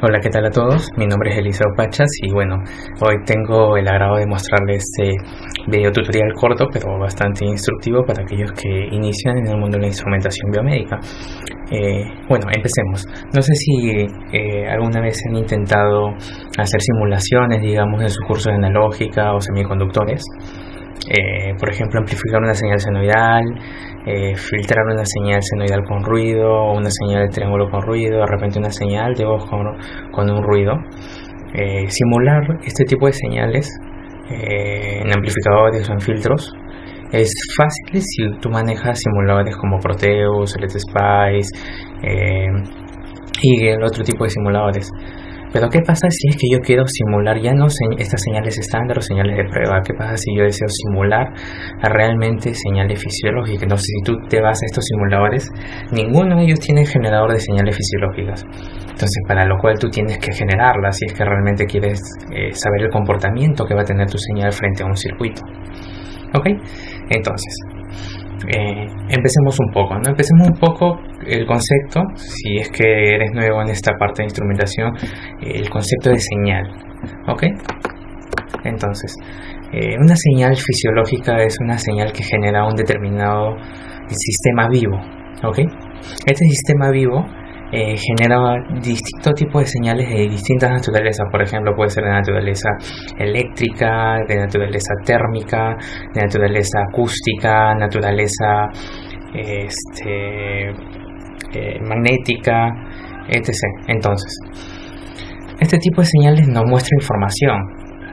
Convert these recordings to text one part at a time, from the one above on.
Hola, ¿qué tal a todos? Mi nombre es Eliseo Pachas y bueno, hoy tengo el agrado de mostrarles este video tutorial corto pero bastante instructivo para aquellos que inician en el mundo de la instrumentación biomédica. Bueno, empecemos. No sé si alguna vez han intentado hacer simulaciones, digamos, en sus cursos de analógica o semiconductores. Por ejemplo, amplificar una señal senoidal, filtrar una señal senoidal con ruido, o una señal de triángulo con ruido, de repente una señal de voz con un ruido. Simular este tipo de señales en amplificadores o en filtros es fácil si tú manejas simuladores como Proteus, Let's Spice, Eagle, otro tipo de simuladores. Pero ¿qué pasa si es que yo quiero simular ya no estas señales estándar o señales de prueba? ¿Qué pasa si yo deseo simular realmente señales fisiológicas? Entonces, si tú te vas a estos simuladores, ninguno de ellos tiene generador de señales fisiológicas. Entonces, para lo cual tú tienes que generarlas si es que realmente quieres saber el comportamiento que va a tener tu señal frente a un circuito. ¿Ok? Entonces, empecemos un poco, ¿no? Empecemos un poco el concepto, si es que eres nuevo en esta parte de instrumentación, el concepto de señal, ¿ok? Entonces, una señal fisiológica es una señal que genera un determinado sistema vivo, ¿ok? Este sistema vivo genera distintos tipos de señales de distintas naturalezas. Por ejemplo, puede ser de naturaleza eléctrica, de naturaleza térmica, de naturaleza acústica, naturaleza magnética, etc. Entonces, este tipo de señales nos muestra información.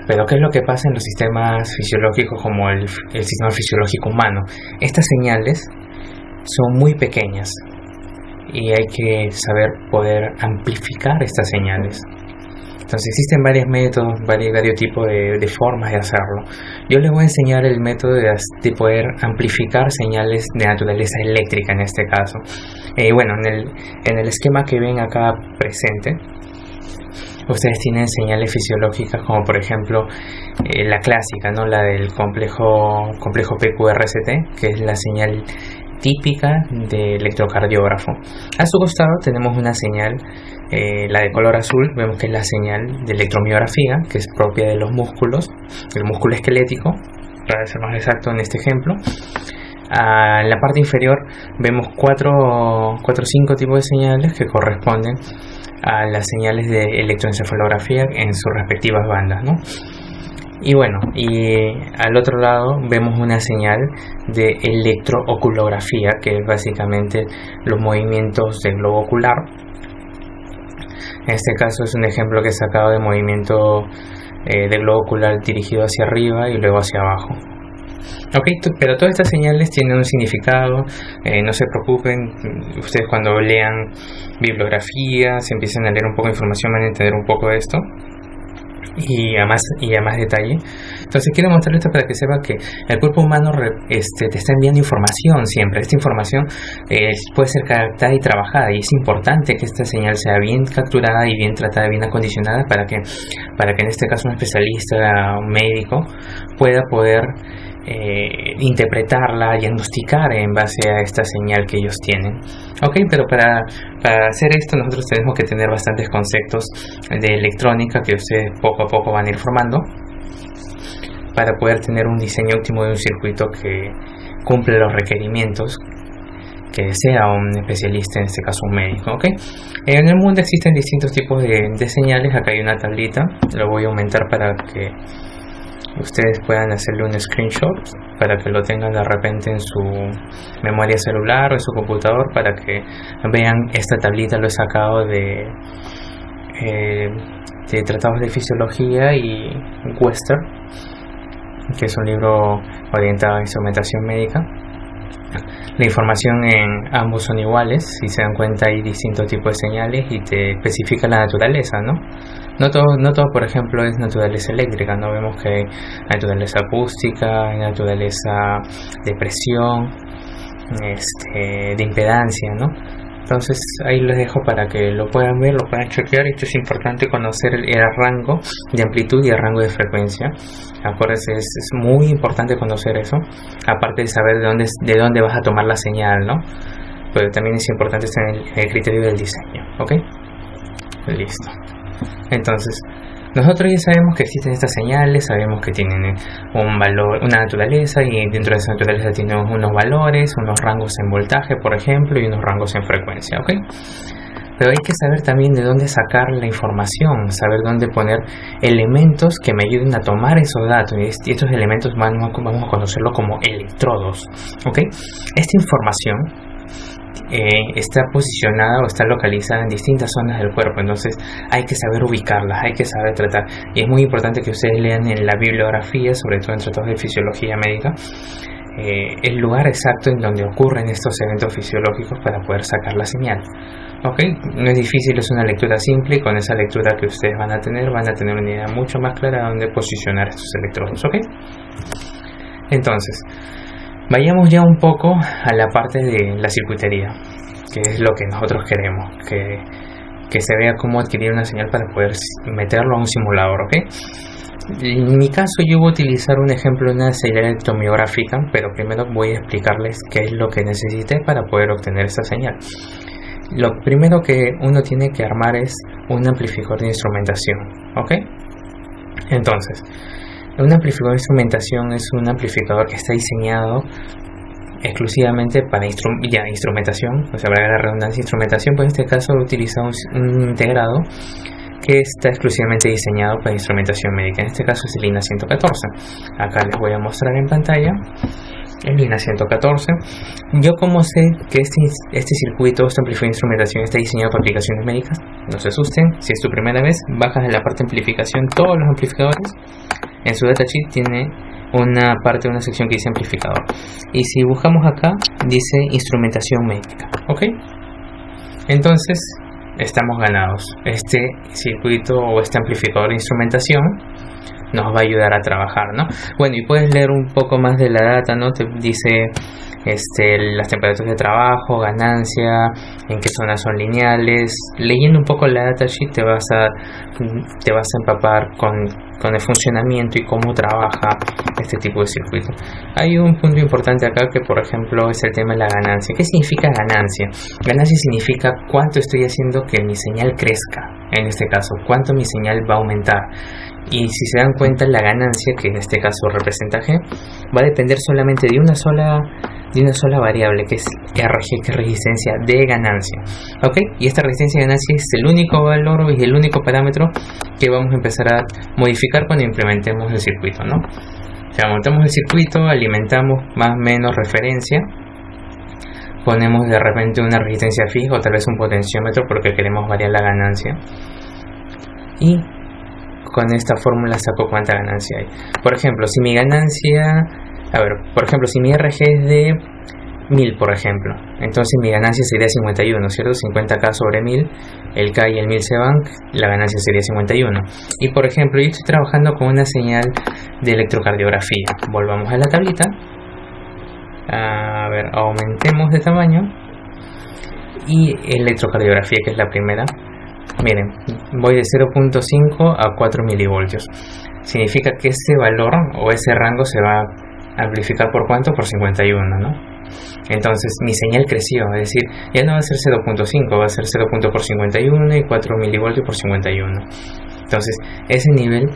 Pero ¿qué es lo que pasa en los sistemas fisiológicos como el sistema fisiológico humano? Estas señales son muy pequeñas y hay que saber poder amplificar estas señales. Entonces existen varios métodos, varios tipos de formas de hacerlo. Yo les voy a enseñar el método de poder amplificar señales de naturaleza eléctrica en este caso. Bueno, en el esquema que ven acá presente, ustedes tienen señales fisiológicas como por ejemplo la clásica, ¿no? La del complejo PQRST, que es la señal típica de electrocardiógrafo. A su costado tenemos una señal, la de color azul, vemos que es la señal de electromiografía, que es propia de los músculos, el músculo esquelético, para ser más exacto en este ejemplo. En la parte inferior vemos 4 o 5 tipos de señales que corresponden a las señales de electroencefalografía en sus respectivas bandas, ¿no? Y bueno, y al otro lado vemos una señal de electrooculografía, que es básicamente los movimientos del globo ocular. En este caso es un ejemplo que he sacado de movimiento del globo ocular dirigido hacia arriba y luego hacia abajo. Ok, pero todas estas señales tienen un significado, no se preocupen, ustedes cuando lean bibliografía, se empiezan a leer un poco de información, van a entender un poco de esto y a más detalle. Entonces quiero mostrarles esto para que sepa que el cuerpo humano te está enviando información siempre. Esta información puede ser captada y trabajada, y es importante que esta señal sea bien capturada y bien tratada, bien acondicionada para que en este caso un especialista, un médico, pueda poder interpretarla, diagnosticar en base a esta señal que ellos tienen. Ok, pero para hacer esto nosotros tenemos que tener bastantes conceptos de electrónica que ustedes poco a poco van a ir formando para poder tener un diseño óptimo de un circuito que cumple los requerimientos que sea un especialista, en este caso un médico. ¿Ok? En el mundo existen distintos tipos de señales. Acá hay una tablita, lo voy a aumentar para que ustedes puedan hacerle un screenshot para que lo tengan de repente en su memoria celular o en su computador, para que vean esta tablita. Lo he sacado de Tratados de Fisiología y Western, que es un libro orientado a instrumentación médica. La información en ambos son iguales. Si se dan cuenta, hay distintos tipos de señales y te especifica la naturaleza, ¿no? No todo, por ejemplo, es naturaleza eléctrica, ¿no? Vemos que hay naturaleza acústica, hay naturaleza de presión, de impedancia, ¿no? Entonces ahí les dejo para que lo puedan ver, lo puedan chequear. Esto es importante, conocer el rango de amplitud y el rango de frecuencia. Acuérdense, es muy importante conocer eso, aparte de saber de dónde vas a tomar la señal, ¿no? Pero también es importante estar en el criterio del diseño, ¿ok? Listo. Entonces, nosotros ya sabemos que existen estas señales, sabemos que tienen un valor, una naturaleza, y dentro de esa naturaleza tienen unos valores, unos rangos en voltaje, por ejemplo, y unos rangos en frecuencia, ¿ok? Pero hay que saber también de dónde sacar la información, saber dónde poner elementos que me ayuden a tomar esos datos, y estos elementos vamos a conocerlo como electrodos, ¿ok? Esta información está posicionada o está localizada en distintas zonas del cuerpo, entonces hay que saber ubicarlas, hay que saber tratar, y es muy importante que ustedes lean en la bibliografía, sobre todo en tratados de fisiología médica, el lugar exacto en donde ocurren estos eventos fisiológicos para poder sacar la señal. ¿Ok? No es difícil, es una lectura simple, y con esa lectura que ustedes van a tener una idea mucho más clara de dónde posicionar estos electrodos. ¿Ok? Entonces, vayamos ya un poco a la parte de la circuitería, que es lo que nosotros queremos, que se vea cómo adquirir una señal para poder meterlo a un simulador, ¿ok? En mi caso yo voy a utilizar un ejemplo de una señal electromiográfica, pero primero voy a explicarles qué es lo que necesité para poder obtener esta señal. Lo primero que uno tiene que armar es un amplificador de instrumentación, ¿ok? Entonces, un amplificador de instrumentación es un amplificador que está diseñado exclusivamente para instrumentación, o sea, para la redundancia, instrumentación, pues en este caso utiliza un integrado que está exclusivamente diseñado para instrumentación médica. En este caso es el INA 114. Acá les voy a mostrar en pantalla el INA 114. Yo como sé que este circuito, este amplificador de instrumentación está diseñado para aplicaciones médicas, no se asusten. Si es tu primera vez, bajas en la parte de amplificación todos los amplificadores. En su datasheet tiene una parte, una sección que dice amplificador, y si buscamos acá dice instrumentación médica, ¿ok? Entonces estamos ganados. Este circuito o este amplificador de instrumentación nos va a ayudar a trabajar, ¿no? Bueno, y puedes leer un poco más de la data, ¿no? Te dice las temperaturas de trabajo, ganancia, en qué zonas son lineales. Leyendo un poco la datasheet te vas a empapar con el funcionamiento y cómo trabaja este tipo de circuito. Hay un punto importante acá que, por ejemplo, es el tema de la ganancia. ¿Qué significa ganancia? Ganancia significa cuánto estoy haciendo que mi señal crezca, en este caso, cuánto mi señal va a aumentar. Y si se dan cuenta, la ganancia, que en este caso representa G, va a depender solamente de una sola variable, que es RG, que es resistencia de ganancia, ¿ok? Y esta resistencia de ganancia es el único valor y el único parámetro que vamos a empezar a modificar cuando implementemos el circuito, ¿no? O sea, montamos el circuito, alimentamos más o menos referencia, ponemos de repente una resistencia fija o tal vez un potenciómetro porque queremos variar la ganancia, y con esta fórmula saco cuánta ganancia hay. Por ejemplo, si mi ganancia, si mi RG es de 1000, por ejemplo, entonces mi ganancia sería 51, ¿cierto? 50K sobre 1000, el K y el 1000 se van, la ganancia sería 51. Y por ejemplo, yo estoy trabajando con una señal de electrocardiografía. Volvamos a la tablita. Aumentemos de tamaño. Y electrocardiografía, que es la primera. Miren, voy de 0.5 a 4 milivoltios. Significa que ese valor o ese rango se va a amplificar por ¿cuánto? Por 51, ¿no? Entonces mi señal creció, es decir, ya no va a ser 0.5, va a ser 0. por 51 y 4 milivoltios por 51. Entonces ese nivel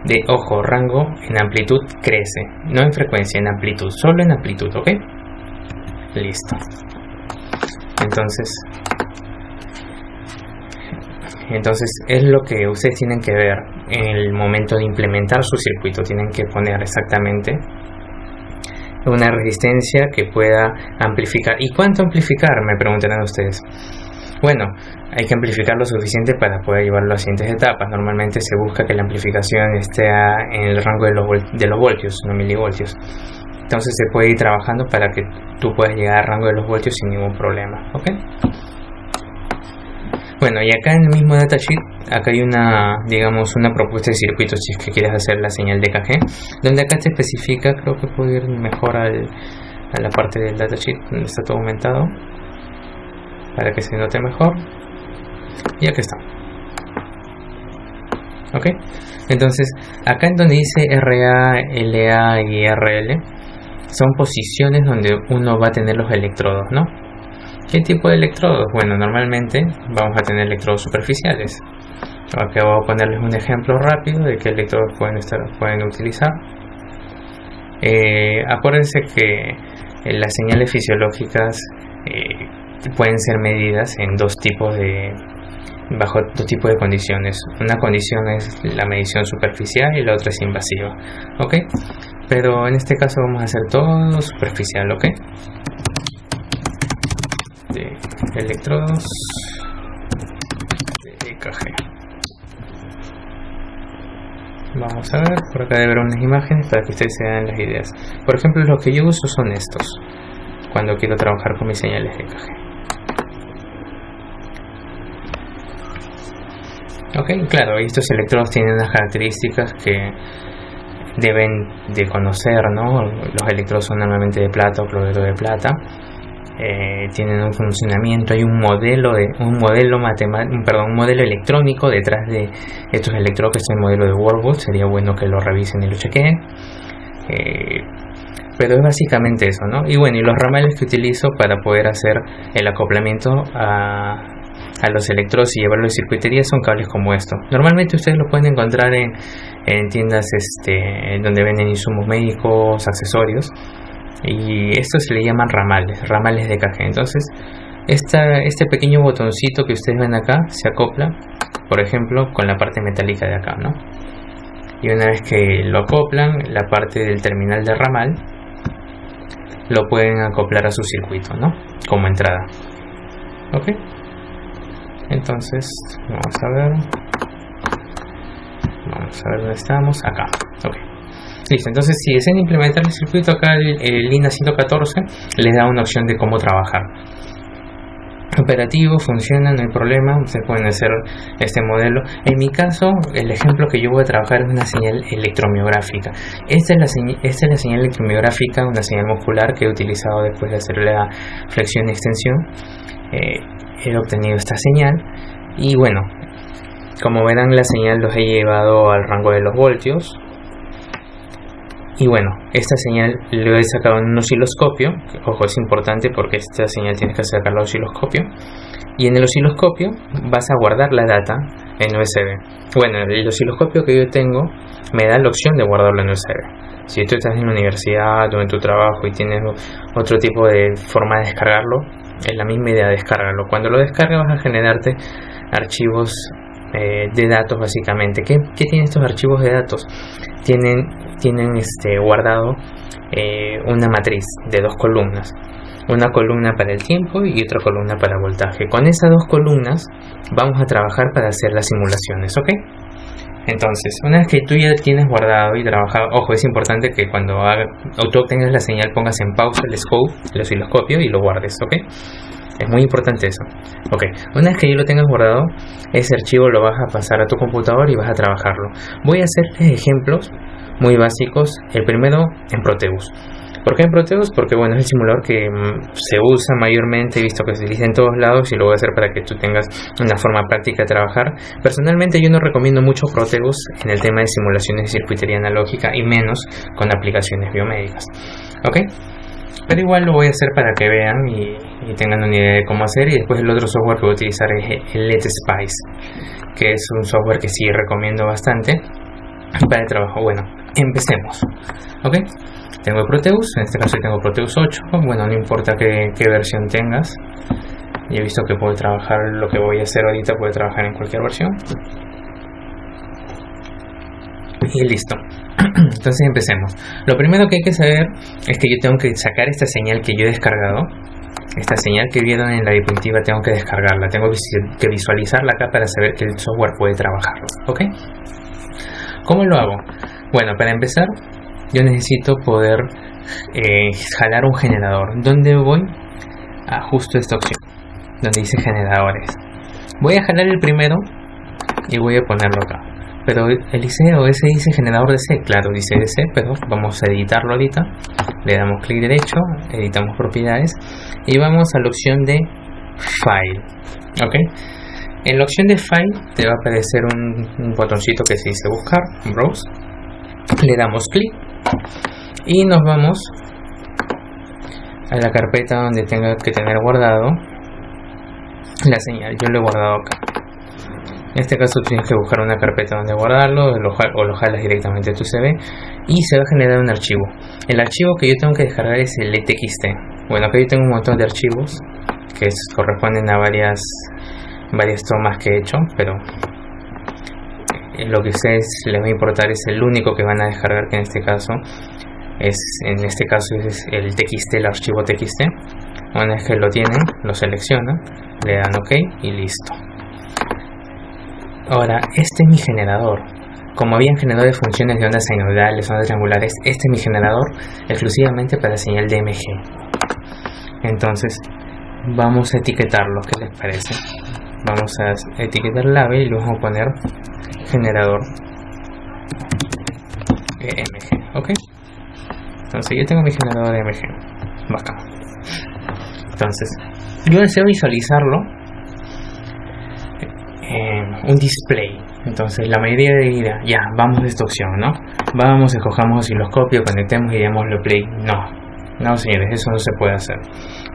de, ojo, rango en amplitud crece, no en frecuencia, en amplitud, solo en amplitud, ¿ok? Listo. Entonces es lo que ustedes tienen que ver en el momento de implementar su circuito. Tienen que poner exactamente una resistencia que pueda amplificar. ¿Y cuánto amplificar? Me preguntarán ustedes. Bueno, hay que amplificar lo suficiente para poder llevarlo a las siguientes etapas. Normalmente se busca que la amplificación esté en el rango de los voltios, no milivoltios. Entonces se puede ir trabajando para que tú puedas llegar al rango de los voltios sin ningún problema, ¿ok? Bueno, y acá en el mismo datasheet, acá hay una propuesta de circuito si es que quieres hacer la señal de EKG, donde acá te especifica, creo que puedo ir mejor a la parte del datasheet donde está todo aumentado, para que se note mejor, y aquí está. Ok, entonces acá en donde dice RA, LA y RL, son posiciones donde uno va a tener los electrodos, ¿no? ¿Qué tipo de electrodos? Bueno, normalmente vamos a tener electrodos superficiales. Acá voy a ponerles un ejemplo rápido de qué electrodos pueden utilizar. Acuérdense que las señales fisiológicas pueden ser medidas en bajo dos tipos de condiciones. Una condición es la medición superficial y la otra es invasiva, ¿ok? Pero en este caso vamos a hacer todo superficial, ¿ok? De electrodos de EKG. Vamos a ver, por acá debe haber unas imágenes para que ustedes se den las ideas. Por ejemplo, los que yo uso son estos cuando quiero trabajar con mis señales de EKG. Ok, claro, estos electrodos tienen unas características que deben de conocer, ¿no? Los electrodos son normalmente de plata o cloruro de plata. Tienen un funcionamiento, hay un modelo electrónico detrás de estos electrodos, que es el modelo de Wormwood. Sería bueno que lo revisen y lo chequeen. Pero es básicamente eso, ¿no? Y bueno, y los ramales que utilizo para poder hacer el acoplamiento a los electrodos y llevarlos de circuitería son cables como estos. Normalmente ustedes los pueden encontrar en tiendas donde venden insumos médicos, accesorios, y estos se le llaman ramales de EKG. Entonces este pequeño botoncito que ustedes ven acá se acopla, por ejemplo, con la parte metálica de acá, ¿no? Y una vez que lo acoplan, la parte del terminal de ramal lo pueden acoplar a su circuito, ¿no? Como entrada. ¿Ok? Entonces, vamos a ver dónde estamos. Acá. Ok. Listo. Entonces, si desean implementar el circuito, acá el INA 114 les da una opción de cómo trabajar. Operativo, funciona, no hay problema. Ustedes pueden hacer este modelo. En mi caso, el ejemplo que yo voy a trabajar es una señal electromiográfica. Esta es la señal electromiográfica, una señal muscular que he utilizado después de hacer la flexión y extensión. He obtenido esta señal y bueno, como verán, la señal los he llevado al rango de los voltios. Y bueno, esta señal lo he sacado en un osciloscopio. Ojo, es importante porque esta señal tienes que sacarla al osciloscopio. Y en el osciloscopio vas a guardar la data en USB. Bueno, el osciloscopio que yo tengo me da la opción de guardarlo en USB. Si tú estás en la universidad o en tu trabajo y tienes otro tipo de forma de descargarlo, es la misma idea, descárgalo. Cuando lo descargas vas a generarte archivos de datos básicamente. ¿Qué tienen estos archivos de datos? Tienen guardado una matriz de dos columnas. Una columna para el tiempo y otra columna para el voltaje. Con esas dos columnas vamos a trabajar para hacer las simulaciones, ¿ok? Entonces, una vez que tú ya tienes guardado y trabajado, ojo, es importante que cuando tú obtengas la señal pongas en pausa el osciloscopio y lo guardes, ¿ok? Es muy importante eso. Ok, una vez que ya lo tengas guardado, ese archivo lo vas a pasar a tu computador y vas a trabajarlo. Voy a hacerles ejemplos muy básicos. El primero en Proteus. ¿Por qué en Proteus? Porque bueno, es el simulador que se usa mayormente, he visto que se utiliza en todos lados, y lo voy a hacer para que tú tengas una forma práctica de trabajar. Personalmente yo no recomiendo mucho Proteus en el tema de simulaciones de circuitería analógica, y menos con aplicaciones biomédicas. ¿Ok? Pero igual lo voy a hacer para que vean y tengan una idea de cómo hacer. Y después el otro software que voy a utilizar es el Let's Spice, que es un software que sí recomiendo bastante para el trabajo. Bueno, empecemos. ¿Ok? Tengo Proteus, en este caso tengo Proteus 8. Bueno, no importa qué versión tengas. Y he visto que puedo trabajar lo que voy a hacer ahorita, puedo trabajar en cualquier versión. Y listo. Entonces empecemos. Lo primero que hay que saber es que yo tengo que sacar esta señal que yo he descargado. Esta señal que vieron en la diapositiva tengo que descargarla. Tengo que visualizarla acá para saber que el software puede trabajarlo. ¿Ok? ¿Cómo lo hago? Bueno, para empezar yo necesito poder jalar un generador. ¿Dónde voy? A justo esta opción donde dice generadores. Voy a jalar el primero y voy a ponerlo acá. Pero el IC o ese dice generador de C. Claro, dice DC, pero vamos a editarlo ahorita. Le damos clic derecho, editamos propiedades y vamos a la opción de File. ¿Ok? En la opción de File te va a aparecer un botoncito que se dice Buscar, Browse. Le damos clic y nos vamos a la carpeta donde tenga que tener guardado la señal. Yo lo he guardado acá. En este caso tienes que buscar una carpeta donde guardarlo o lo jalas directamente a tu CV y se va a generar un archivo. El archivo que yo tengo que descargar es el ETXT. Bueno, acá yo tengo un montón de archivos que corresponden a varias tomas que he hecho, pero lo que a ustedes les va a importar es el único que van a descargar, que en este caso es el TXT, el archivo TXT. Una vez que lo tienen, lo seleccionan, le dan OK y listo. Ahora, este es mi generador. Como había generador de funciones de ondas sinusoidales, ondas triangulares, este es mi generador exclusivamente para señal DMG. Entonces, vamos a etiquetarlo. ¿Qué les parece? Vamos a etiquetar label y luego vamos a poner generador EMG. ¿Ok? Entonces, yo tengo mi generador EMG. Bacán. Entonces, yo deseo visualizarlo un display. Entonces la mayoría dirá, ya, vamos a esta opción, ¿no? Vamos, escojamos osciloscopio, conectemos y démosle play. No señores, eso no se puede hacer.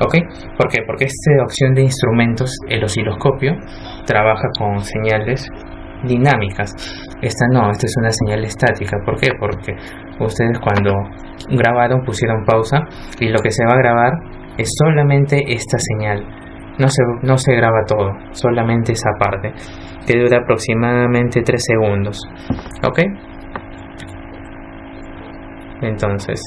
¿Ok? ¿Por qué? Porque esta opción de instrumentos, el osciloscopio, trabaja con señales dinámicas. Esta es una señal estática. ¿Por qué? Porque ustedes cuando grabaron pusieron pausa y lo que se va a grabar es solamente esta señal. No se graba todo, solamente esa parte, que dura aproximadamente 3 segundos. ¿Ok? Entonces,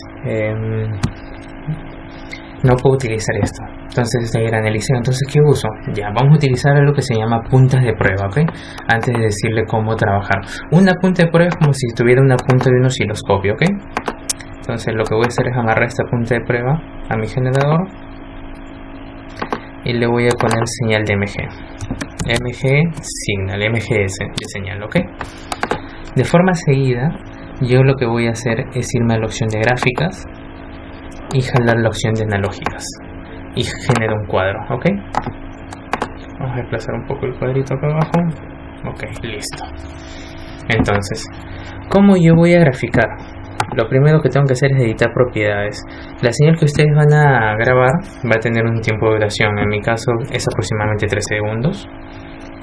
no puedo utilizar esto. Entonces, de gran elección. Entonces, ¿qué uso? Ya, vamos a utilizar algo que se llama puntas de prueba, ¿ok? Antes de decirle cómo trabajar. Una punta de prueba es como si tuviera una punta de un osciloscopio, ¿ok? Entonces, lo que voy a hacer es amarrar esta punta de prueba a mi generador. Y le voy a poner señal de MG signal, MGS de señal, ¿ok? De forma seguida, yo lo que voy a hacer es irme a la opción de gráficas y jalar la opción de analógicas y genero un cuadro, ¿ok? Vamos a desplazar un poco el cuadrito acá abajo. Ok, listo. Entonces, ¿cómo yo voy a graficar? Lo primero que tengo que hacer es editar propiedades. La señal que ustedes van a grabar va a tener un tiempo de duración. En mi caso es aproximadamente 3 segundos.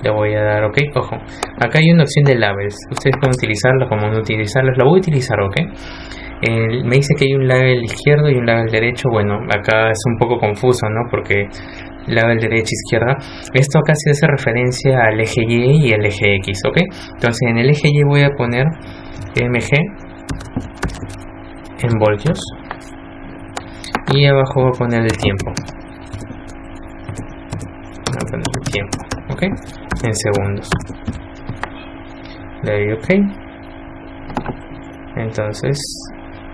Le voy a dar OK. Ojo, acá hay una opción de labels. Ustedes pueden utilizarla como no utilizarla. La voy a utilizar, OK. Me dice que hay un label izquierdo y un label derecho. Bueno, acá es un poco confuso, ¿no? Porque label derecha, izquierda. Esto acá se hace referencia al eje Y y el eje X, ¿ok? Entonces en el eje Y voy a poner MG en voltios y abajo voy a poner el tiempo. Voy a poner el tiempo, ¿ok? En segundos. Le doy OK. Entonces,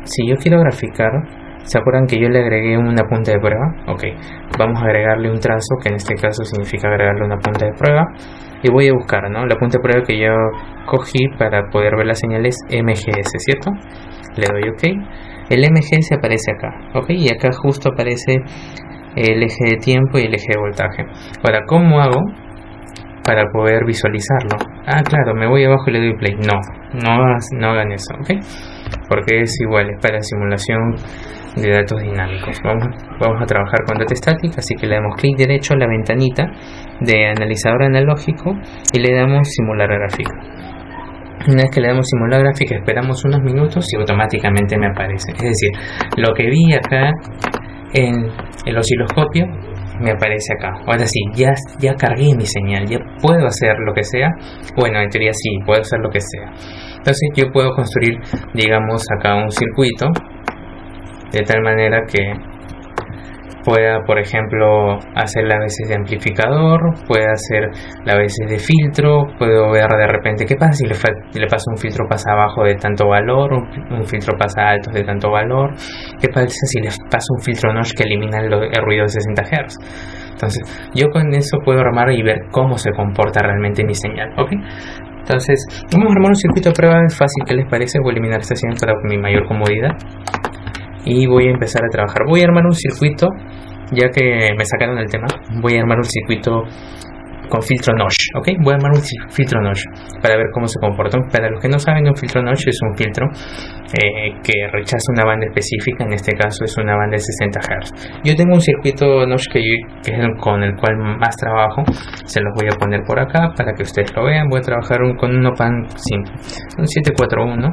si yo quiero graficar, ¿se acuerdan que yo le agregué una punta de prueba? Ok, vamos a agregarle un trazo, que en este caso significa agregarle una punta de prueba. Y voy a buscar, ¿no? La punta de prueba que yo cogí para poder ver las señales MGS, ¿cierto? Le doy OK. El MGS aparece acá, ¿ok? Y acá justo aparece el eje de tiempo y el eje de voltaje. Ahora, ¿cómo hago para poder visualizarlo? Ah, claro, me voy abajo y le doy play. No hagan eso, ¿ok? Porque es igual, es para simulación de datos dinámicos. Vamos a trabajar con data estática, así que le damos clic derecho a la ventanita de analizador analógico y le damos simular gráfica. Una vez que le damos simular gráfica, esperamos unos minutos y automáticamente me aparece. Es decir, lo que vi acá en el osciloscopio me aparece acá. Ahora sí, ya cargué mi señal, ya puedo hacer lo que sea. Bueno, en teoría sí, puedo hacer lo que sea. Entonces yo puedo construir, digamos, acá un circuito de tal manera que pueda, por ejemplo, hacer las veces de amplificador, pueda hacer las veces de filtro. Puedo ver de repente qué pasa si le paso un filtro pasa abajo de tanto valor, un filtro pasa alto de tanto valor. ¿Qué pasa si le paso un filtro notch que elimina el ruido de 60 Hz? Entonces yo con eso puedo armar y ver cómo se comporta realmente mi señal, ¿ok? Entonces vamos a armar un circuito de prueba. Es fácil, ¿qué les parece? Voy a eliminar esta señal para mi mayor comodidad y voy a empezar a trabajar. Voy a armar un circuito, ya que me sacaron el tema. Voy a armar un circuito con filtro notch, ¿ok? Voy a armar un filtro notch para ver cómo se comporta. Para los que no saben, un filtro notch es un filtro que rechaza una banda específica, en este caso es una banda de 60 Hz. Yo tengo un circuito notch que es con el cual más trabajo, se los voy a poner por acá para que ustedes lo vean. Voy a trabajar con un op-amp simple, un 741.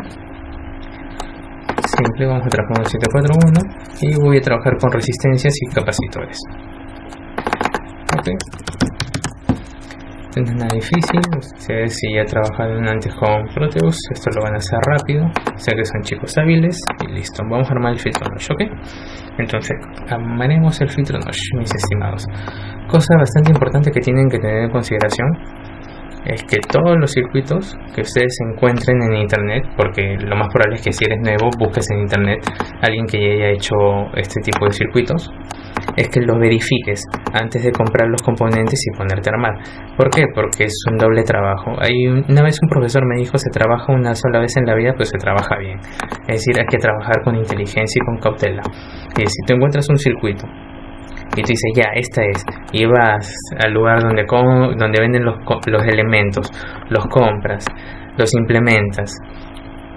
Simple, vamos a trabajar con un 741 y voy a trabajar con resistencias y capacitores. Ok. No es nada difícil, ustedes si ya trabajaron antes con Proteus, esto lo van a hacer rápido, sé que son chicos hábiles y listo, vamos a armar el filtro notch, ¿ok? Entonces, armaremos el filtro notch, mis estimados. Cosa bastante importante que tienen que tener en consideración es que todos los circuitos que ustedes encuentren en internet, porque lo más probable es que si eres nuevo busques en internet a alguien que ya haya hecho este tipo de circuitos, es que los verifiques antes de comprar los componentes y ponerte a armar. ¿Por qué? Porque es un doble trabajo. Una vez un profesor me dijo, se trabaja una sola vez en la vida, pues se trabaja bien. Es decir, hay que trabajar con inteligencia y con cautela. Y si tú encuentras un circuito y tú dices, ya, esta es, y vas al lugar donde venden los elementos, los compras, los implementas,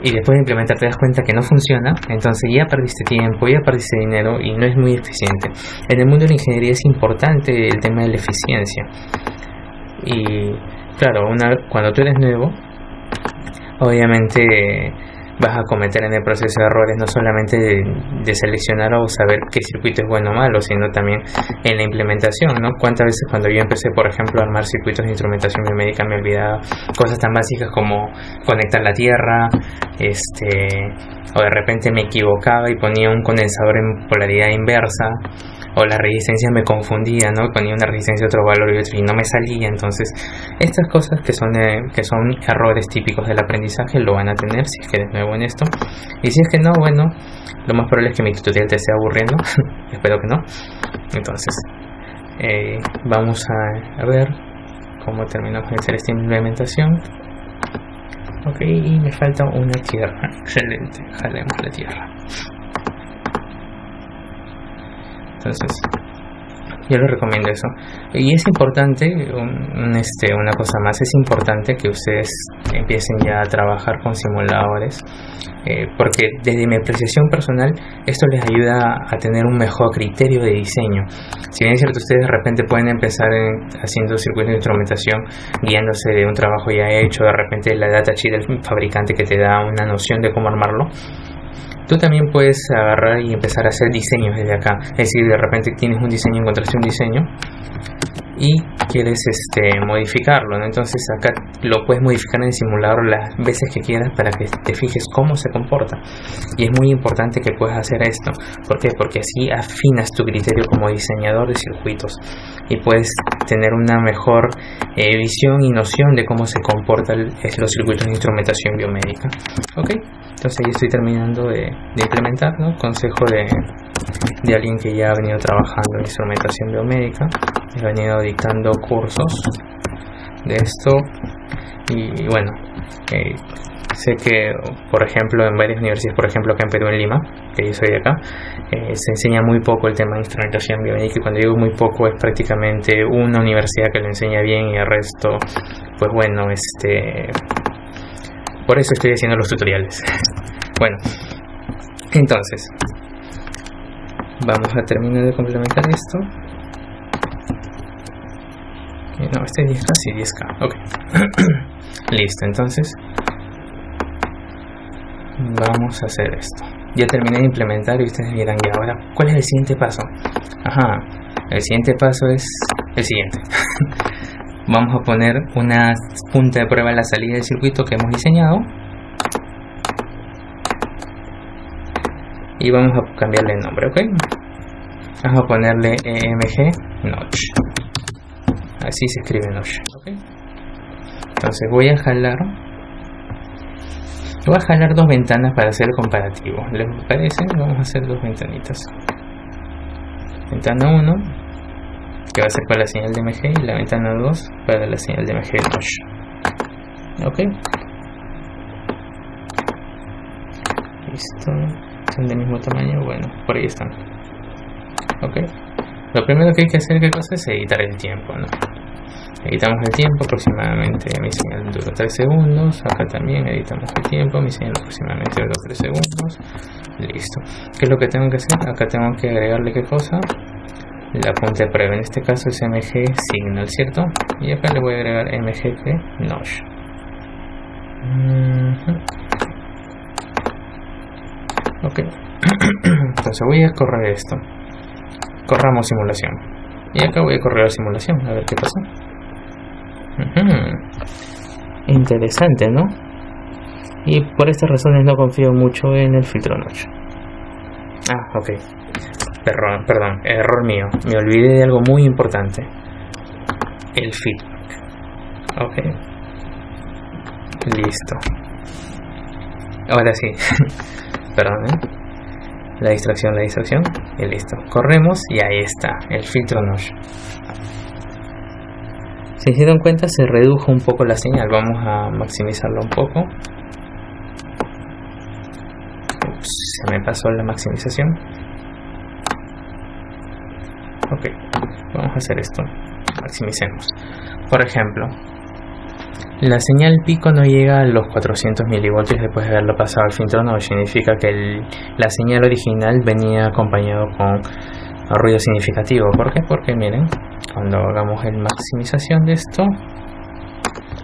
y después de implementar te das cuenta que no funciona, entonces ya perdiste tiempo, ya perdiste dinero y no es muy eficiente. En el mundo de la ingeniería es importante el tema de la eficiencia. Y claro, cuando tú eres nuevo, obviamente vas a cometer en el proceso de errores, no solamente de seleccionar o saber qué circuito es bueno o malo, sino también en la implementación, ¿no? Cuántas veces cuando yo empecé, por ejemplo, a armar circuitos de instrumentación biomédica me olvidaba cosas tan básicas como conectar la tierra, o de repente me equivocaba y ponía un condensador en polaridad inversa, o la resistencia me confundía, ¿no? Ponía una resistencia a otro valor y no me salía. Entonces, estas cosas que son errores típicos del aprendizaje lo van a tener si es que eres nuevo en esto. Y si es que no, bueno, lo más probable es que mi tutorial te esté aburriendo. Espero que no. Entonces, vamos a ver cómo terminamos de hacer esta implementación. Ok, y me falta una tierra. Excelente, jalemos la tierra. Entonces, yo les recomiendo eso. Y es importante, una cosa más, es importante que ustedes empiecen ya a trabajar con simuladores, porque desde mi apreciación personal, esto les ayuda a tener un mejor criterio de diseño. Si bien es cierto, ustedes de repente pueden empezar haciendo circuitos de instrumentación, guiándose de un trabajo ya hecho, de repente la data sheet del fabricante que te da una noción de cómo armarlo. Tú también puedes agarrar y empezar a hacer diseños desde acá. Es decir, de repente tienes un diseño, encontraste un diseño y quieres modificarlo, ¿no? Entonces acá lo puedes modificar en el simulador las veces que quieras para que te fijes cómo se comporta. Y es muy importante que puedas hacer esto. ¿Por qué? Porque así afinas tu criterio como diseñador de circuitos y puedes tener una mejor visión y noción de cómo se comportan los circuitos de instrumentación biomédica. ¿Ok? Entonces ya estoy terminando de implementar, ¿no? Consejo de alguien que ya ha venido trabajando en instrumentación biomédica, he venido dictando cursos de esto y bueno, sé que por ejemplo en varias universidades, por ejemplo acá en Perú, en Lima, que yo soy de acá, se enseña muy poco el tema de instrumentación biomédica, y cuando digo muy poco es prácticamente una universidad que lo enseña bien y el resto, pues bueno, por eso estoy haciendo los tutoriales. Bueno, entonces vamos a terminar de complementar esto. No, este es 10K, sí, 10K, ok. Listo, entonces vamos a hacer esto. Ya terminé de implementar y ustedes dirán, y ahora, ¿cuál es el siguiente paso? Ajá, el siguiente paso es el siguiente. Vamos a poner una punta de prueba en la salida del circuito que hemos diseñado y vamos a cambiarle el nombre, ¿ok? Vamos a ponerle EMG Notch. Así se escribe Notch, ¿ok? Entonces voy a jalar dos ventanas para hacer el comparativo. ¿Les parece? Vamos a hacer dos ventanitas. Ventana 1, que va a ser para la señal de MG, y la ventana 2 para la señal de MG Notch. Ok. Listo. Son del mismo tamaño. Bueno, por ahí están. Ok. Lo primero que hay que hacer, ¿qué cosa? Es editar el tiempo, ¿no? editamos el tiempo, aproximadamente mi señal duró 3 segundos. Acá también editamos el tiempo, mi señal aproximadamente duró 3 segundos. Listo. ¿Qué es lo que tengo que hacer? Acá tengo que agregarle ¿qué cosa? La fuente de prueba, en este caso es mg signal, ¿cierto? Y acá le voy a agregar mg notch. Ok. Entonces voy a correr esto. Corramos simulación. Y acá voy a correr la simulación, a ver qué pasa. Interesante, ¿no? Y por estas razones no confío mucho en el filtro notch. Ok. Perdón, error mío. Me olvidé de algo muy importante. El feedback. Ok. Listo. Ahora sí. Perdón, La distracción. Y listo. Corremos y ahí está. El filtro notch. Si se dieron cuenta, se redujo un poco la señal. Vamos a maximizarlo un poco. Ups, se me pasó la maximización. Ok, vamos a hacer esto. Maximicemos. Por ejemplo, la señal pico no llega a los 400 milivoltios después de haberlo pasado al filtro notch. Significa que la señal original venía acompañado con ruido significativo. ¿Por qué? Porque miren, cuando hagamos la maximización de esto,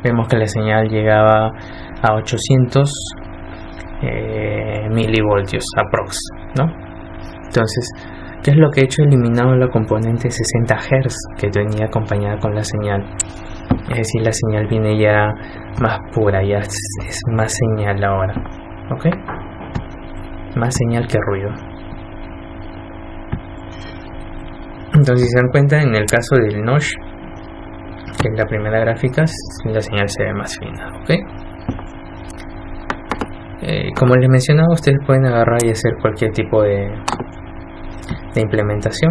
vemos que la señal llegaba a 800 milivoltios aprox, ¿no? Entonces, ¿qué es lo que he hecho? He eliminado la componente 60 Hz que venía acompañada con la señal. Es decir, la señal viene ya más pura, ya es más señal ahora. ¿Ok? Más señal que ruido. Entonces, si se dan cuenta, en el caso del notch, que es la primera gráfica, la señal se ve más fina. ¿Ok? Como les mencionaba, ustedes pueden agarrar y hacer cualquier tipo de implementación.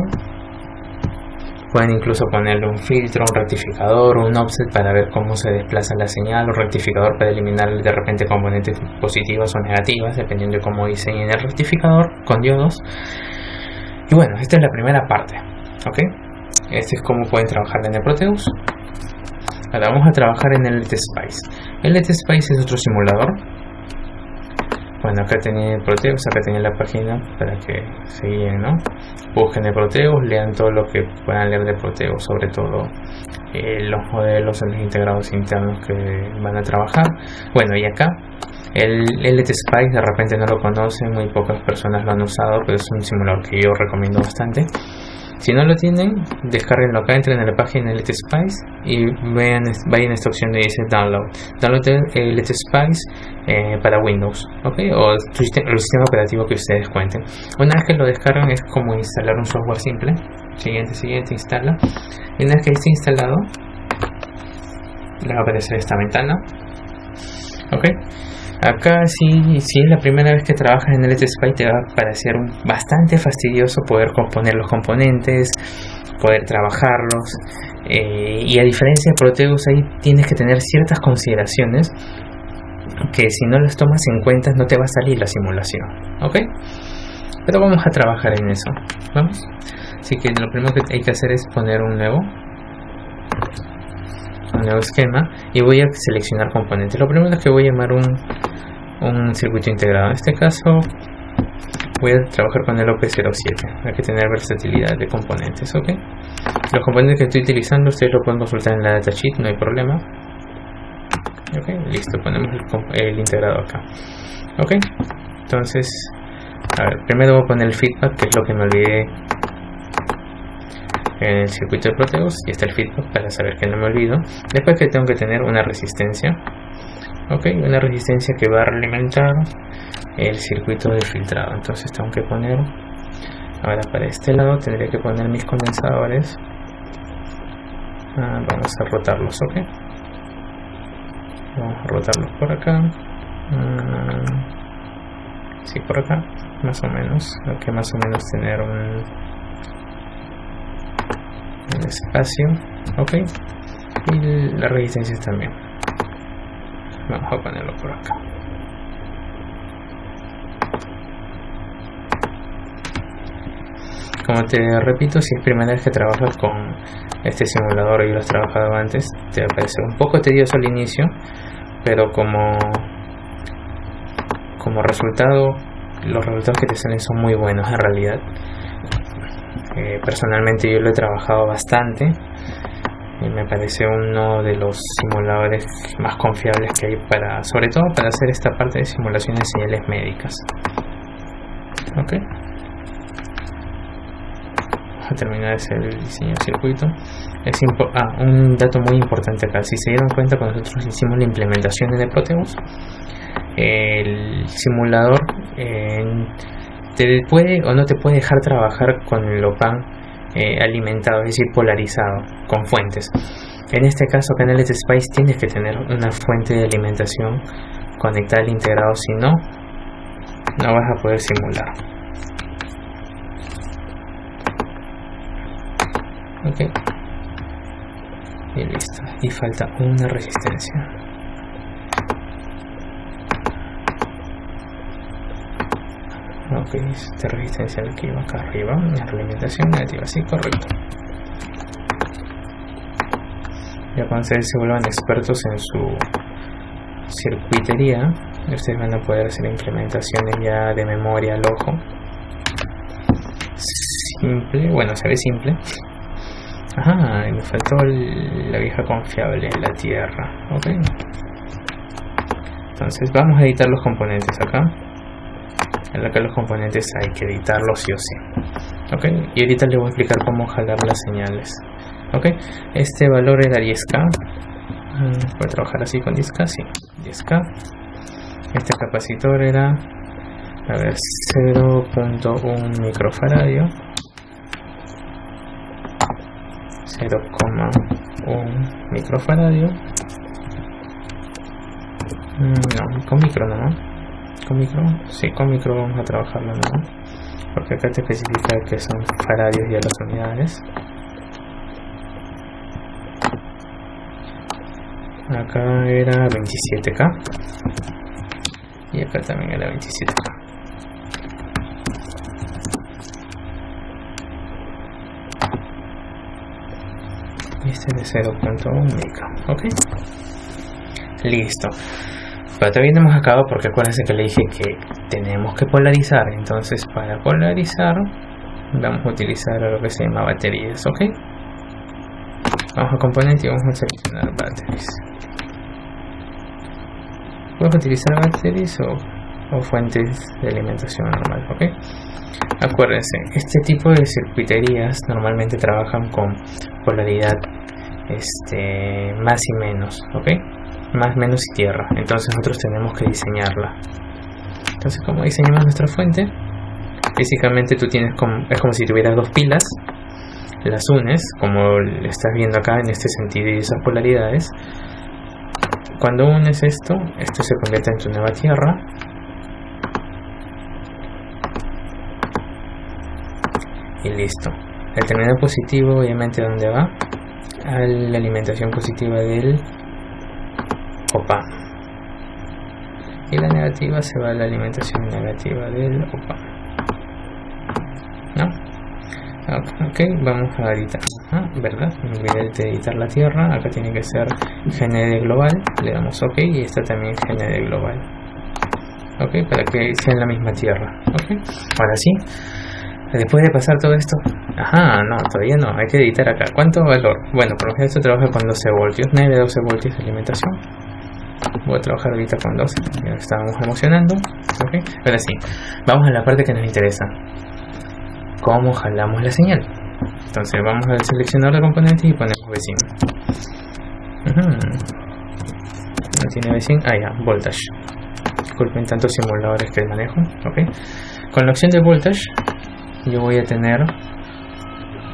Pueden incluso ponerle un filtro, un rectificador, un offset para ver cómo se desplaza la señal, un rectificador para eliminar de repente componentes positivas o negativas, dependiendo de cómo diseñen el rectificador con diodos. Y bueno, esta es la primera parte, ¿ok? Este es cómo pueden trabajar en el Proteus. Ahora vamos a trabajar en el LTSpice. El LTSpice es otro simulador. Bueno, acá tenía el Proteus, acá tenía la página para que se guíen, ¿no? Busquen el Proteus, lean todo lo que puedan leer de Proteus, sobre todo los modelos en los integrados internos que van a trabajar. Bueno, y acá el LTSpice de repente no lo conocen, muy pocas personas lo han usado, pero es un simulador que yo recomiendo bastante. Si no lo tienen, descarguenlo acá, entren en la página de LTSpice y vayan a esta opción donde dice Download el LTSpice para Windows, ¿ok? O el sistema operativo que ustedes cuenten. Una vez que lo descargan es como instalar un software simple. Siguiente, instala. Y una vez que esté instalado, les va a aparecer esta ventana, ¿ok? Acá si es la primera vez que trabajas en el LTSpice, te va a parecer bastante fastidioso poder componer los componentes, poder trabajarlos, y a diferencia de Proteus, ahí tienes que tener ciertas consideraciones que si no las tomas en cuenta no te va a salir la simulación, ¿ok? Pero vamos a trabajar en eso, ¿vamos? Así que lo primero que hay que hacer es poner un nuevo esquema y voy a seleccionar componentes. Lo primero es que voy a llamar un circuito integrado. En este caso voy a trabajar con el OP07. Hay que tener versatilidad de componentes, ¿ok? Los componentes que estoy utilizando ustedes lo pueden consultar en la datasheet, no hay problema. Ok, listo, ponemos el integrado acá. Ok, entonces, a ver, primero voy a poner el feedback, que es lo que me olvidé en el circuito de Proteus. Y está el feedback para saber que no me olvido. Después que tengo que tener una resistencia, ok, una resistencia que va a realimentar el circuito de filtrado. Entonces tengo que poner, ahora para este lado tendría que poner mis condensadores. Vamos a rotarlos, ok, vamos a rotarlos por acá. Sí, por acá, más o menos. Hay que más o menos tener un espacio, ok, y las resistencias también. Vamos a ponerlo por acá. Como te repito, si es primera vez que trabajas con este simulador y lo has trabajado antes, te va a parecer un poco tedioso al inicio, pero como resultado, los resultados que te salen son muy buenos en realidad. Personalmente yo lo he trabajado bastante y me parece uno de los simuladores más confiables que hay sobre todo para hacer esta parte de simulación de señales médicas. Ok, vamos a terminar de hacer el diseño del circuito. Un dato muy importante acá: si se dieron cuenta, cuando nosotros hicimos la implementación de Proteus, el simulador te puede o no te puede dejar trabajar con el OPAN alimentado, es decir, polarizado, con fuentes. En este caso, canales de SPICE, tienes que tener una fuente de alimentación conectada al integrado, si no, no vas a poder simular. Ok, y listo. Y falta una resistencia. Ok, esta resistencia la que iba acá arriba, la alimentación negativa, sí, correcto. Ya cuando ustedes se vuelvan expertos en su circuitería, ustedes van a poder hacer implementaciones ya de memoria al ojo. Simple, bueno, se ve simple. Ajá, me faltó la vieja confiable, la tierra. Ok, entonces vamos a editar los componentes acá. En acá los componentes hay que editarlos sí o sí. Ok, y ahorita les voy a explicar cómo jalar las señales. Ok, este valor era 10K. Puedo trabajar así con 10K, sí, 10K. Este capacitor era, a ver, 0.1 microfaradio, 0,1 microfaradio. No, con micro no. ¿Con micro? Sí, con micro vamos a trabajarlo, ¿no? Porque acá te especifica que son faradios ya las unidades. Acá era 27K y acá también era 27K. Y este es de 0.1 micro. Ok, listo. Pero todavía no hemos acabado, porque acuérdense que le dije que tenemos que polarizar. Entonces, para polarizar vamos a utilizar lo que se llama baterías. Ok, vamos a componente y vamos a seleccionar batteries. Puedes utilizar batteries o fuentes de alimentación normal. Ok, acuérdense, este tipo de circuiterías normalmente trabajan con polaridad más y menos. Ok, más, menos y tierra. Entonces nosotros tenemos que diseñarla. Entonces, como diseñamos nuestra fuente, físicamente tú tienes es como si tuvieras dos pilas, las unes, como estás viendo acá en este sentido, y esas polaridades. Cuando unes esto se convierte en tu nueva tierra. Y listo. El terminal positivo, obviamente, ¿dónde va? A la alimentación positiva del OPAN, y la negativa se va a la alimentación negativa del OPAN, ¿no? Ok, vamos a editar, ¿verdad? Me olvidé de editar la tierra. Acá tiene que ser GND global, le damos OK, y esta también GND global. Ok, para que sea en la misma tierra. Ok, ahora sí, después de pasar todo esto, no, todavía no, hay que editar acá. ¿Cuánto valor? Bueno, por lo general esto trabaja con 12 voltios, 9 12 voltios de alimentación. Voy a trabajar ahorita con 12, ya estábamos emocionando. Ok, ahora sí, vamos a la parte que nos interesa: cómo jalamos la señal. Entonces vamos al seleccionador de componentes y ponemos vecino. No tiene vecino, ya, voltage. Disculpen tantos simuladores que manejo. Ok, con la opción de voltage yo voy a tener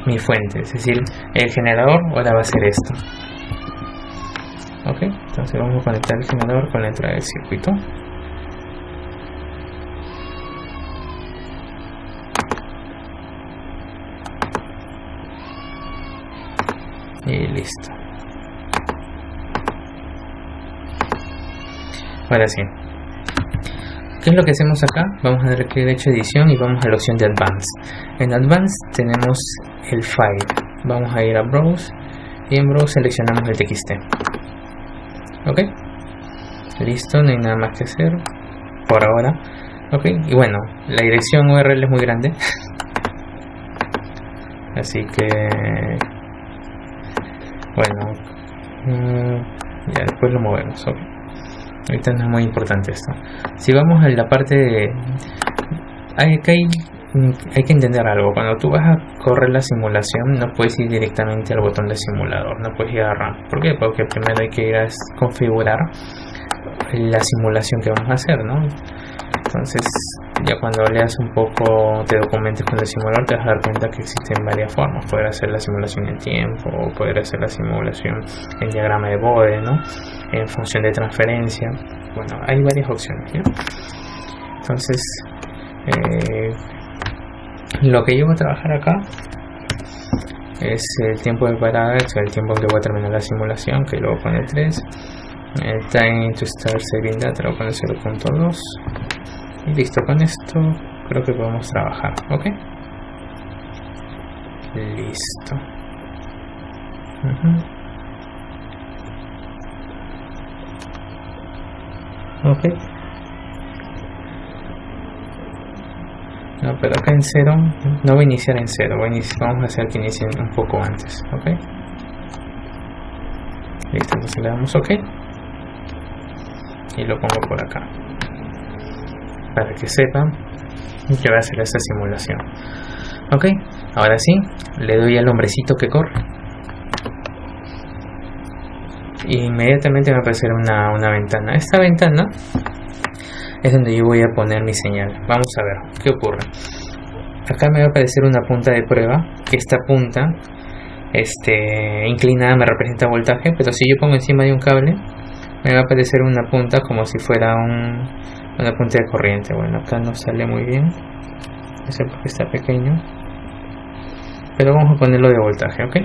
mi fuente, es decir, el generador ahora va a ser esto. Ok, entonces vamos a conectar el generador con la entrada del circuito. Y listo. Ahora sí, ¿Qué es lo que hacemos acá? Vamos a darle clic derecho a edición y vamos a la opción de Advanced. En Advanced tenemos el file. Vamos a ir a Browse y en Browse seleccionamos el TXT. Ok, listo, no hay nada más que hacer por ahora. Ok, y bueno, la dirección URL es muy grande. Así que bueno, ya después lo movemos. Okay. Ahorita no es muy importante esto. Si vamos a la parte de hay que entender algo. Cuando tú vas a correr la simulación, no puedes ir directamente al botón de simulador, no puedes ir a RAM. ¿Por qué? Porque primero hay que ir a configurar la simulación que vamos a hacer, ¿no? Entonces, ya cuando leas un poco, te documentes con el simulador, te vas a dar cuenta que existen varias formas. Poder hacer la simulación en tiempo, o poder hacer la simulación en diagrama de Bode, ¿no? En función de transferencia. Bueno, hay varias opciones, ¿ya? Entonces, lo que yo voy a trabajar acá es el tiempo de parada, es el tiempo que voy a terminar la simulación, que luego pone 3. El time to start saving data lo pone 0.2. Y listo, con esto creo que podemos trabajar. Ok, listo. Ok, no, pero acá en 0 no voy a iniciar en 0, vamos a hacer que inicie un poco antes. Ok, listo, entonces le damos ok y lo pongo por acá para que sepan que va a hacer esta simulación. Ok, ahora sí, le doy al hombrecito que corre y inmediatamente me va a aparecer una ventana. Esta ventana es donde yo voy a poner mi señal. Vamos a ver qué ocurre. Acá me va a aparecer una punta de prueba, que esta punta inclinada me representa voltaje, pero si yo pongo encima de un cable me va a aparecer una punta como si fuera una punta de corriente. Bueno, acá no sale muy bien, no sé por qué está pequeño, pero vamos a ponerlo de voltaje. Ok,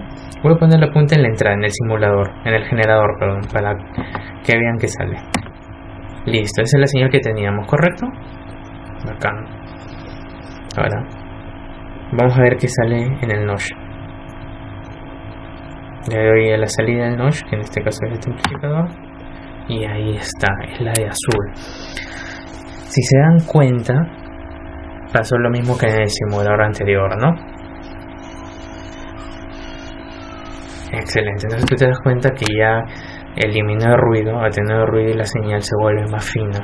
voy a poner la punta en la entrada, en el simulador, en el generador, perdón, para que vean que sale. Listo, esa es la señal que teníamos, ¿correcto? Acá. Ahora vamos a ver qué sale en el notch. Le doy a la salida del notch, que en este caso es este amplificador, y ahí está, es la de azul. Si se dan cuenta, pasó lo mismo que en el simulador anterior, ¿no? Excelente, entonces tú te das cuenta que ya eliminó el ruido, atenuó el ruido y la señal se vuelve más fina.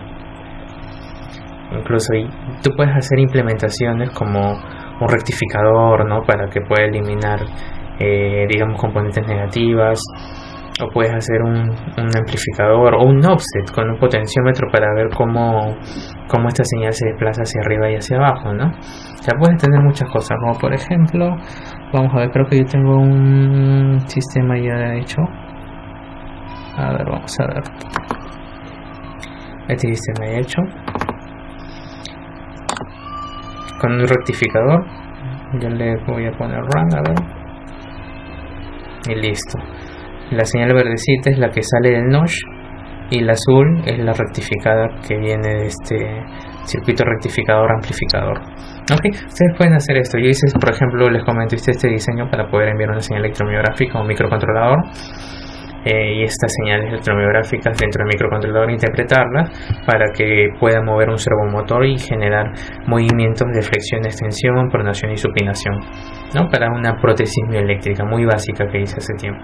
Incluso tú puedes hacer implementaciones como un rectificador, ¿no? Para que pueda eliminar digamos componentes negativas, o puedes hacer un amplificador o un offset con un potenciómetro para ver cómo esta señal se desplaza hacia arriba y hacia abajo, ¿no? O sea, puedes tener muchas cosas, como por ejemplo, vamos a ver, creo que yo tengo un sistema ya hecho. A ver, vamos a ver. Este sistema ya hecho con un rectificador. Yo le voy a poner run, a ver, y listo. La señal verdecita es la que sale del notch y la azul es la rectificada que viene de este circuito rectificador amplificador. Ok, ustedes pueden hacer esto. Yo hice, por ejemplo, les comento, hice este diseño para poder enviar una señal electromiográfica a un microcontrolador. Y estas señales electromiográficas dentro del microcontrolador interpretarlas para que pueda mover un servomotor y generar movimientos de flexión, extensión, pronación y supinación, ¿no? Para una prótesis mioeléctrica muy básica que hice hace tiempo.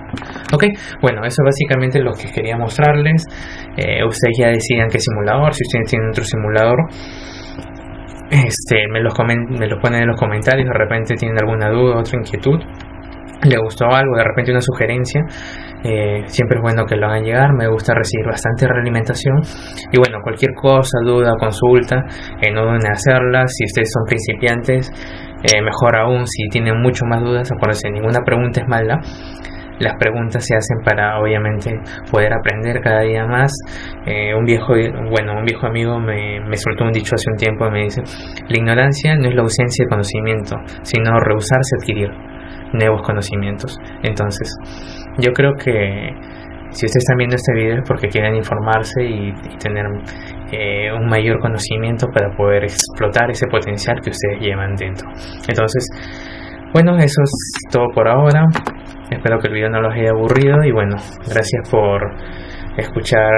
Ok, bueno, eso básicamente es lo que quería mostrarles. Ustedes ya decidan qué simulador. Si ustedes tienen otro simulador, me lo ponen en los comentarios. De repente tienen alguna duda, otra inquietud, le gustó algo, de repente una sugerencia, siempre es bueno que lo hagan llegar. Me gusta recibir bastante realimentación y bueno, cualquier cosa, duda, consulta, no duden en hacerla. Si ustedes son principiantes, mejor aún. Si tienen mucho más dudas, acuérdense, ninguna pregunta es mala. Las preguntas se hacen para, obviamente, poder aprender cada día más. Un viejo amigo me soltó un dicho hace un tiempo, me dice: la ignorancia no es la ausencia de conocimiento, sino rehusarse a adquirir nuevos conocimientos. Entonces, yo creo que Si ustedes están viendo este video es porque quieren informarse y tener un mayor conocimiento para poder explotar ese potencial que ustedes llevan dentro. Entonces, bueno, eso es todo por ahora. Espero que el video no los haya aburrido y bueno, gracias por escuchar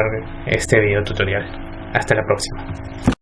este video tutorial. Hasta la próxima.